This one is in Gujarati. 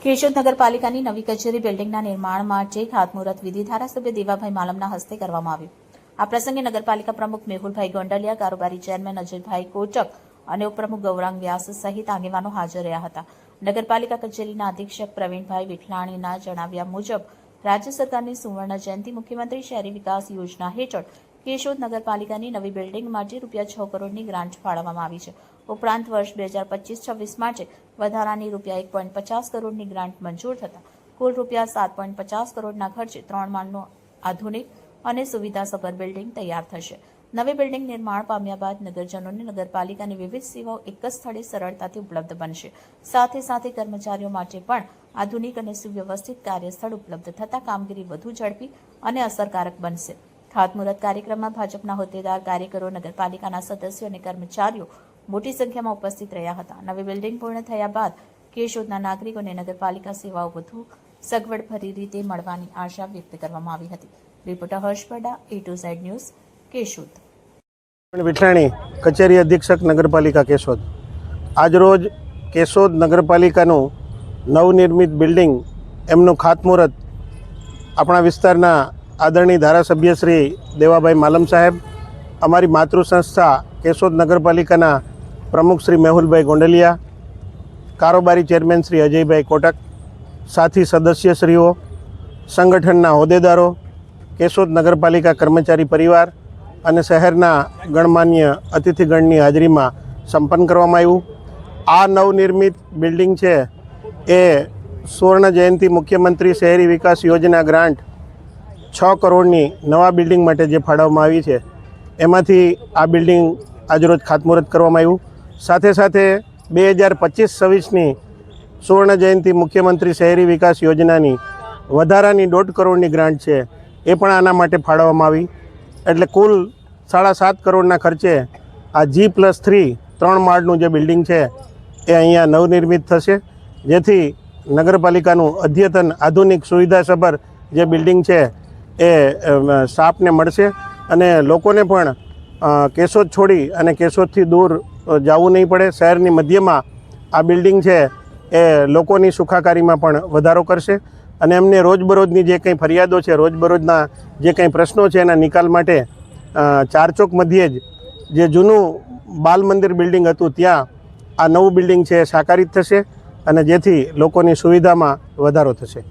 કેશોદ નગરપાલિકાની નવી કચેરી બિલ્ડિંગના નિર્માણ માટે ખાતમુહૂર્ત વિધિ ધારાસભ્ય દેવાભાઈ માલમના હસ્તે કરવામાં આવ્યું। આ પ્રસંગે નગરપાલિકા પ્રમુખ મેહુલભાઈ ગોંડલિયા, કારોબારી ચેરમેન અજયભાઈ કોટક અને ઉપપ્રમુખ ગૌરાંગ વ્યાસ સહિત આગેવાનો હાજર રહ્યા હતા। નગરપાલિકા કચેરીના અધિક્ષક પ્રવીણભાઈ વિઠલાણીના જણાવ્યા મુજબ રાજ્ય સરકારની સુવર્ણ જયંતિ મુખ્યમંત્રી શહેરી વિકાસ યોજના હેઠળ કેશોદ નગરપાલિકાની નવી બિલ્ડિંગ માટે ₹6 કરોડની ગ્રાન્ટ ફાળવવામાં આવી છે। ઉપરાંત વર્ષ 2025-26 માટે વધારાની ₹1.50 કરોડની ગ્રાન્ટ મંજૂર થતાં કુલ ₹7.50 કરોડના ખર્ચે 3 માળનું આધુનિક અને સુવિધાસભર બિલ્ડિંગ તૈયાર થશે। નવી બિલ્ડિંગ નિર્માણ પામ્યા બાદ નગરજનોને નગરપાલિકાની વિવિધ સેવાઓ એક જ સ્થળે સરળતાથી ઉપલબ્ધ બનશે। સાથે સાથે કર્મચારીઓ માટે પણ આધુનિક અને સુવ્યવસ્થિત કાર્યસ્થળ ઉપલબ્ધ થતાં કામગીરી વધુ ઝડપી અને અસરકારક બનશે। ખાતમુહૂર્ત કાર્યક્રમમાં ભાજપના હોદ્દેદાર, કાર્યકરો, નગરપાલિકાના સદસ્યો અને કર્મચારીઓ મોટી સંખ્યામાં ઉપસ્થિત રહ્યા હતા। નવી બિલ્ડિંગ પૂર્ણ થયા બાદ કેશોદના નાગરિકોને નગરપાલિકા સેવાઓ વધુ સગવડભરી રીતે મળવાની આશા વ્યક્ત કરવામાં આવી હતી। રિપોર્ટર હર્ષ પરડા, A2Z ન્યૂઝ, કેશોદ। વિઠલાણી, કચેરી અધિક્ષક નગરપાલિકા કેશોદ। આજરોજ કેશોદ નગરપાલિકાનું નવનિર્મિત બિલ્ડિંગ એમનું ખાતમુહૂર્ત આપણા વિસ્તારના આદરણીય ધારાસભ્ય શ્રી દેવાભાઈ માલમ સાહેબ, અમારી માતૃ સંસ્થા કેશોદ નગરપાલિકાના પ્રમુખ શ્રી મેહુલભાઈ ગોંડલિયા, કારોબારી ચેરમેન શ્રી અજયભાઈ કોટક, સાથી સદસ્યશ્રીઓ, સંગઠનના હોદ્દેદારો, કેશોદ નગરપાલિકા કર્મચારી પરિવાર અને શહેરના ગણમાન્ય અતિથિગણની હાજરીમાં સંપન્ન કરવામાં આવ્યું। આ નવનિર્મિત બિલ્ડિંગ છે એ સુવર્ણ જયંતિ મુખ્યમંત્રી શહેરી વિકાસ યોજના ગ્રાન્ટ 6 કરોડની નવા બિલ્ડિંગ માટે જે ફાળવવામાં આવી છે એમાંથી આ બિલ્ડિંગ આજરોજ ખાતમુહૂર્ત કરવામાં આવ્યું। સાથે સાથે 2025-26ની સુવર્ણ જયંતિ મુખ્યમંત્રી શહેરી વિકાસ યોજનાની વધારાની 1.5 કરોડની ગ્રાન્ટ છે એ પણ આના માટે ફાળવવામાં આવી। એટલે કુલ 7.5 કરોડના ખર્ચે આ G+3 3 માળનું જે બિલ્ડિંગ છે એ અહીંયા નવનિર્મિત થશે, જેથી નગરપાલિકાનું અદ્યતન આધુનિક સુવિધાસભર જે બિલ્ડિંગ છે એ સ્ટાફને મળશે અને લોકોને પણ કેશોદ છોડી અને કેશોદથી દૂર જવું નહીં પડે। શહેરની મધ્યમાં આ બિલ્ડિંગ છે એ લોકોની સુખાકારીમાં પણ વધારો કરશે અને એમને રોજબરોજની જે કંઈ ફરિયાદો છે, રોજબરોજના જે કંઈ પ્રશ્નો છે એના નિકાલ માટે ચારચોક મધ્યે જ જે જૂનું બાલ મંદિર બિલ્ડિંગ હતું ત્યાં આ નવું બિલ્ડિંગ છે એ સાકારિત થશે અને જેથી લોકોની સુવિધામાં વધારો થશે।